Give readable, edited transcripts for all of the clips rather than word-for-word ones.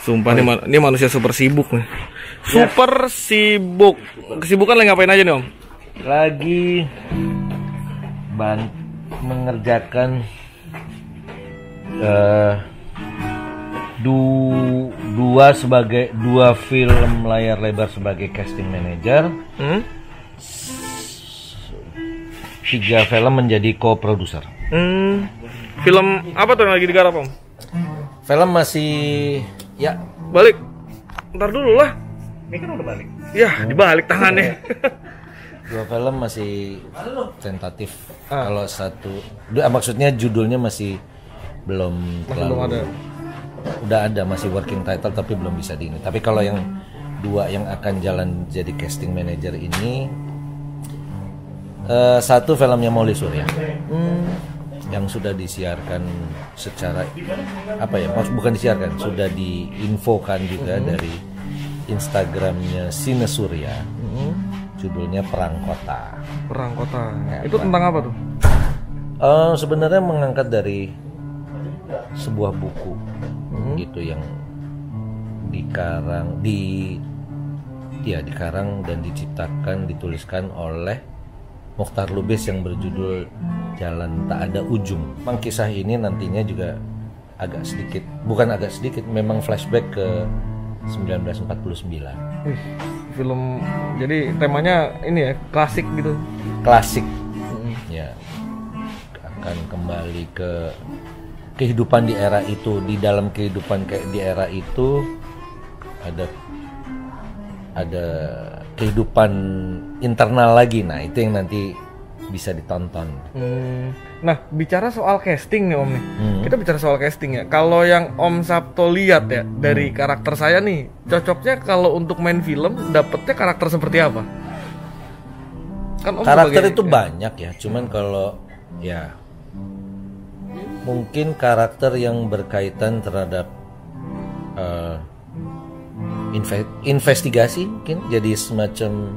Sumpah ini manusia super sibuk nih. Super sibuk. Kesibukan lagi ngapain aja nih Om? Lagi mengerjakan dua film layar lebar sebagai casting manager. 3 film menjadi co-producer. Film apa tuh yang lagi digarap Om? Film masih Balik. Ntar dulu lah. ini kan udah balik. Ya dibalik tangannya. 2 film masih tentatif. Kalau satu, maksudnya judulnya masih belum ada. Udah ada, masih working title tapi belum bisa di ini. Tapi kalau yang 2 yang akan jalan jadi casting manager ini, satu filmnya Mauli Surya, yang sudah disiarkan secara bukan disiarkan, sudah diinfokan juga dari Instagramnya Sine Surya. Judulnya Perang Kota. Perang Kota. Itu tentang apa tuh? Sebenarnya mengangkat dari sebuah buku gitu yang dikarang dan diciptakan, dituliskan oleh Mokhtar Lubis yang berjudul Jalan Tak Ada Ujung. Memang kisah ini nantinya juga bukan agak sedikit, memang flashback ke 1949. Film, jadi temanya ini ya, klasik gitu. Klasik. Ya. Akan kembali ke kehidupan di era itu. Di dalam kehidupan di era itu ada kehidupan internal lagi. Nah, itu yang nanti bisa ditonton. Nah, bicara soal casting nih Om nih. Kita bicara soal casting ya. Kalau yang Om Sabto lihat ya dari karakter saya nih, cocoknya kalau untuk main film dapetnya karakter seperti apa? Kan Om karakter itu banyak ya. Cuman kalau mungkin karakter yang berkaitan terhadap investigasi, mungkin jadi semacam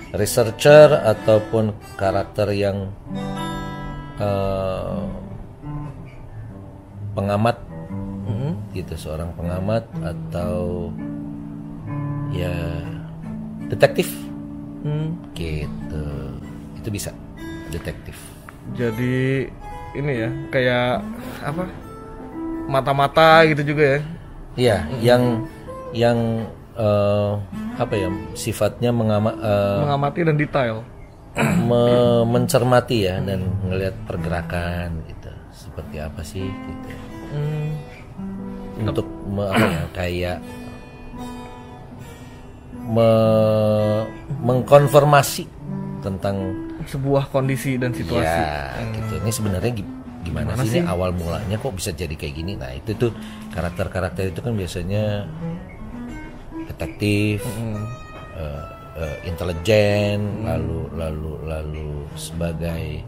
researcher ataupun karakter yang pengamat, gitu, seorang pengamat atau detektif, gitu, itu bisa detektif. Jadi ini ya kayak apa, mata-mata gitu juga ya? Iya, yang sifatnya mengamati dan detail, mencermati ya, dan ngelihat pergerakan gitu, seperti apa sih gitu. Untuk mengkonfirmasi tentang sebuah kondisi dan situasi. Ya, gitu. Ini sebenarnya gimana sih? Ini awal mulanya kok bisa jadi kayak gini. Nah, itu tuh karakter-karakter itu kan biasanya detektif, intelijen, lalu sebagai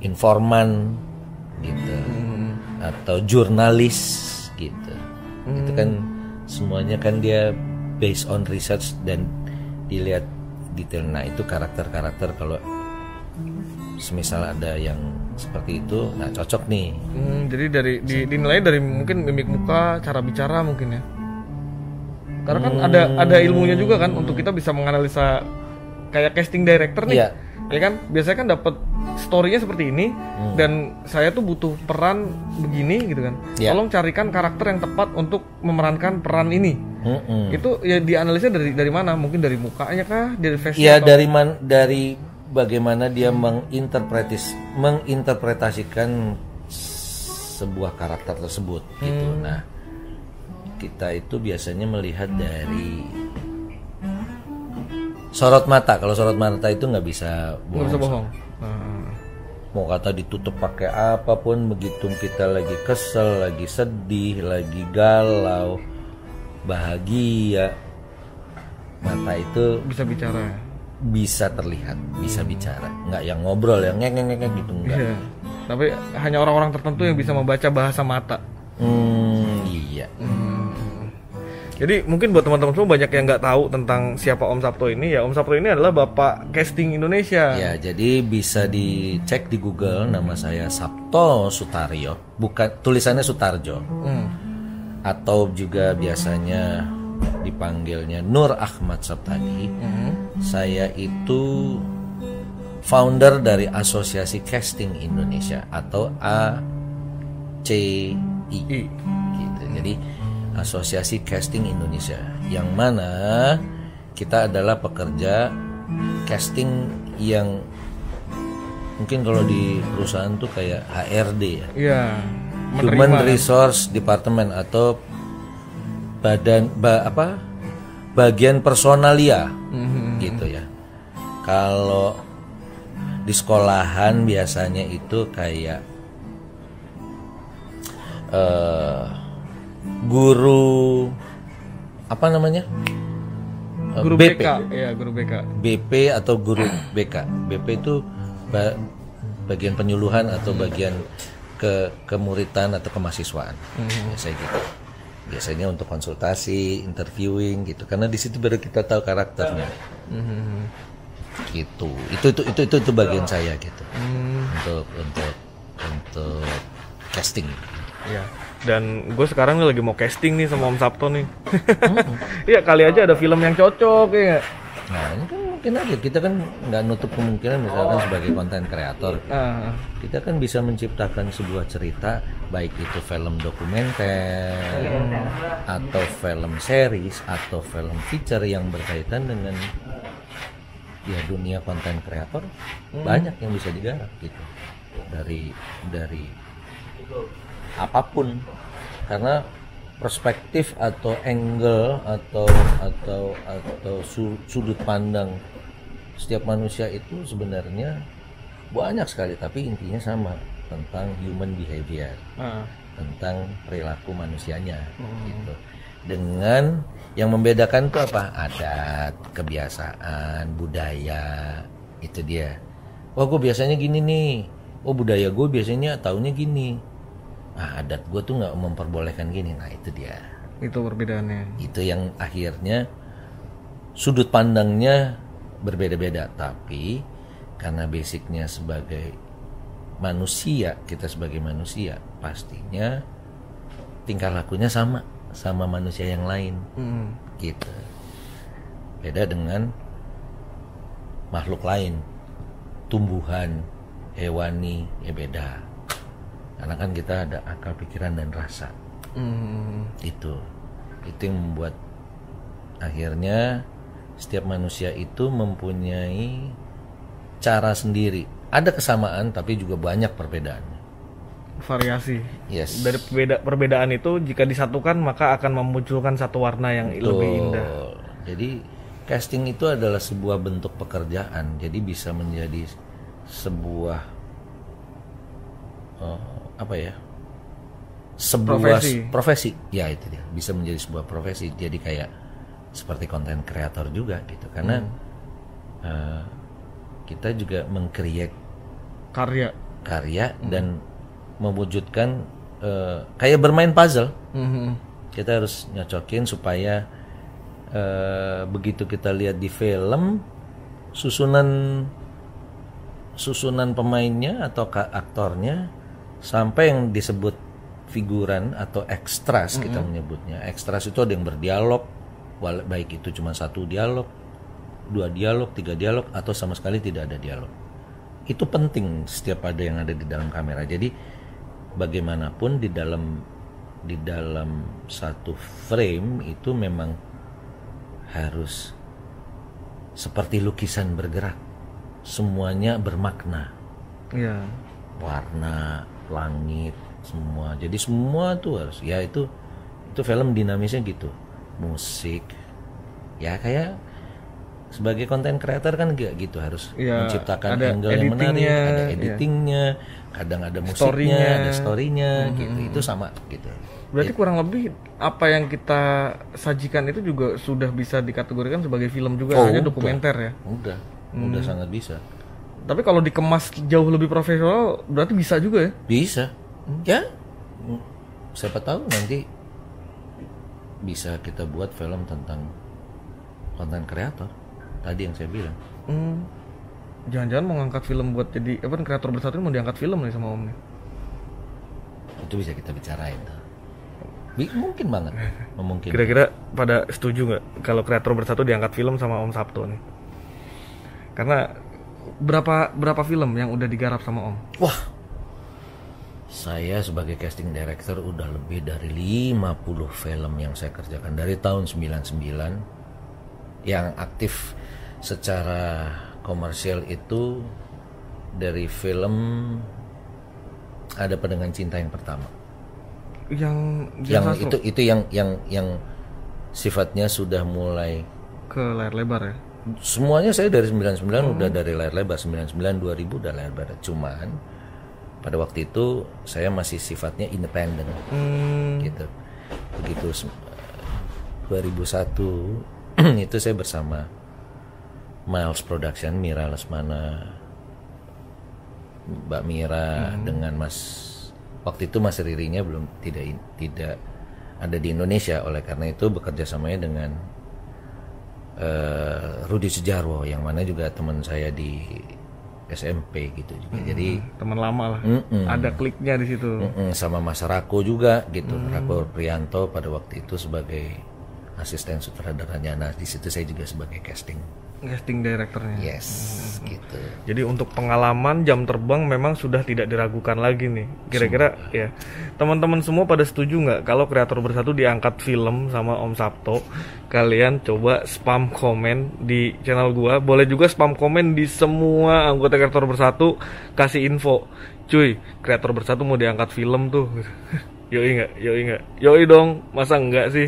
informan gitu, atau jurnalis gitu. Itu kan semuanya kan dia based on research dan dilihat detail. Nah, itu karakter-karakter kalau semisal ada yang seperti itu, nah cocok nih. Jadi dinilai dari mungkin mimik muka, cara bicara mungkin ya. Karena kan ada ilmunya juga kan untuk kita bisa menganalisa, kayak casting director nih. Ya kan biasanya kan dapat story-nya seperti ini, dan saya tuh butuh peran begini gitu kan. Tolong carikan karakter yang tepat untuk memerankan peran ini. Itu ya dianalisa dari mana? Mungkin dari mukanya kah, dari face-nya? Ya dari bagaimana dia menginterpretasikan sebuah karakter tersebut gitu. Nah, kita itu biasanya melihat dari sorot mata. Kalau sorot mata itu nggak bisa bohong. Mau kata ditutup pakai apapun, begitu kita lagi kesel, lagi sedih, lagi galau, bahagia, mata itu bisa bicara, bisa terlihat, bisa bicara. Nggak yang ngobrol yang ngek gitu, enggak. Iya. Tapi hanya orang-orang tertentu yang bisa membaca bahasa mata. Iya. Jadi mungkin buat teman-teman semua banyak yang nggak tahu tentang siapa Om Sabto ini. Ya, Om Sabto ini adalah bapak casting Indonesia. Ya, jadi bisa dicek di Google, nama saya Sabto Sutarjo. Bukan, tulisannya Sutarjo. atau juga biasanya dipanggilnya Nur Ahmad Saptadi. Saya itu founder dari Asosiasi Casting Indonesia atau ACI gitu. Jadi Asosiasi Casting Indonesia, yang mana kita adalah pekerja casting yang mungkin kalau di perusahaan tuh kayak HRD ya. Iya. Human Resource Department atau bagian personalia gitu ya. Kalau di sekolahan biasanya itu kayak guru apa namanya? Guru BP. Ya, guru BK. BP atau guru BK. BP itu bagian penyuluhan atau bagian kemuritan atau kemahasiswaan. Biasanya gitu. Biasanya untuk konsultasi, interviewing gitu. Karena di situ baru kita tahu karakternya. Gitu. Itu bagian saya gitu. Untuk casting. Iya. Dan gue sekarang lagi mau casting nih sama Om Sabto nih. Iya, kali aja ada film yang cocok ya. Nah, ini kan mungkin aja kita kan nggak nutup kemungkinan misalkan sebagai konten kreator. Kita kan bisa menciptakan sebuah cerita, baik itu film dokumenter atau film series atau film feature yang berkaitan dengan ya dunia konten kreator. Banyak yang bisa digarap gitu. Dari apapun, karena perspektif atau angle atau sudut pandang setiap manusia itu sebenarnya banyak sekali, tapi intinya sama, tentang human behavior, tentang perilaku manusianya gitu. Dengan yang membedakan itu apa? Adat, kebiasaan, budaya, itu dia. Oh, gue biasanya gini nih. Oh, budaya gue biasanya taunya gini. Nah, adat gue tuh nggak memperbolehkan gini. Nah, itu dia. Itu perbedaannya. Itu yang akhirnya sudut pandangnya berbeda-beda. Tapi karena basicnya sebagai manusia, kita sebagai manusia pastinya tingkah lakunya sama manusia yang lain. Gitu. Beda dengan makhluk lain, tumbuhan, hewani, ya beda. Karena kan kita ada akal, pikiran, dan rasa. Itu yang membuat akhirnya setiap manusia itu mempunyai cara sendiri. Ada kesamaan tapi juga banyak perbedaan. Variasi. Yes. Dari perbedaan itu jika disatukan maka akan memunculkan satu warna yang lebih indah. Jadi casting itu adalah sebuah bentuk pekerjaan. Jadi bisa menjadi sebuah sebuah profesi. Ya, itu dia, bisa menjadi sebuah profesi. Jadi kayak seperti konten kreator juga gitu, karena kita juga meng-create karya dan mewujudkan kayak bermain puzzle. Kita harus nyocokin supaya begitu kita lihat di film, susunan pemainnya atau aktornya sampai yang disebut figuran atau ekstras, kita menyebutnya. Ekstras itu ada yang berdialog, baik itu cuma 1 dialog, 2 dialog, 3 dialog, atau sama sekali tidak ada dialog. Itu penting setiap ada yang ada di dalam kamera. Jadi bagaimanapun di dalam satu frame itu memang harus seperti lukisan bergerak. Semuanya bermakna. Iya. Warna, langit, semua. Jadi semua tuh harus, ya itu film dinamisnya gitu. Musik. Ya kayak sebagai konten kreator kan gitu, harus menciptakan angle yang menarik, ada editingnya, kadang ada musiknya, ada storynya, gitu. Itu sama gitu. Berarti kurang lebih apa yang kita sajikan itu juga sudah bisa dikategorikan sebagai film juga, hanya dokumenter ya? Udah sangat bisa. Tapi kalau dikemas jauh lebih profesional berarti bisa juga ya? Bisa. Ya. Siapa tahu nanti bisa kita buat film tentang konten kreator. Tadi yang saya bilang. Jangan-jangan mau ngangkat film buat jadi kreator bersatu ini mau diangkat film nih sama Om nih. Itu bisa kita bicarain tuh. Mungkin banget. Mungkin. Kira-kira pada setuju nggak kalau Kreator Bersatu diangkat film sama Om Sabto nih? Karena berapa film yang udah digarap sama Om? Wah, saya sebagai casting director udah lebih dari 50 film yang saya kerjakan dari tahun 99. Yang aktif secara komersial itu dari film Ada Pedengan Cinta yang pertama. Yang itu yang sifatnya sudah mulai ke layar lebar ya. Semuanya saya dari 99 udah dari layar lebar, 99 2000 udah layar lebar. Cuman pada waktu itu saya masih sifatnya independen. Gitu. Begitu 2001 itu saya bersama Miles Production, Mira Lesmana, Mbak Mira dengan waktu itu Mas Ririnya belum tidak ada di Indonesia, oleh karena itu bekerja samanya dengan Rudi Sujarwo yang mana juga teman saya di SMP gitu juga. Jadi teman lama lah. Ada kliknya di situ. Sama Mas Rako juga gitu. Rako Prianto pada waktu itu sebagai asisten sutradaranya. Nah, di situ saya juga sebagai casting directornya. Yes, gitu. Jadi untuk pengalaman jam terbang memang sudah tidak diragukan lagi nih. Kira-kira ya teman-teman semua pada setuju nggak kalau Kreator Bersatu diangkat film sama Om Sabto? Kalian coba spam komen di channel gua. Boleh juga spam komen di semua anggota Kreator Bersatu, kasih info. Cuy, Kreator Bersatu mau diangkat film tuh. Yoi nggak? Yoi dong. Masa enggak sih?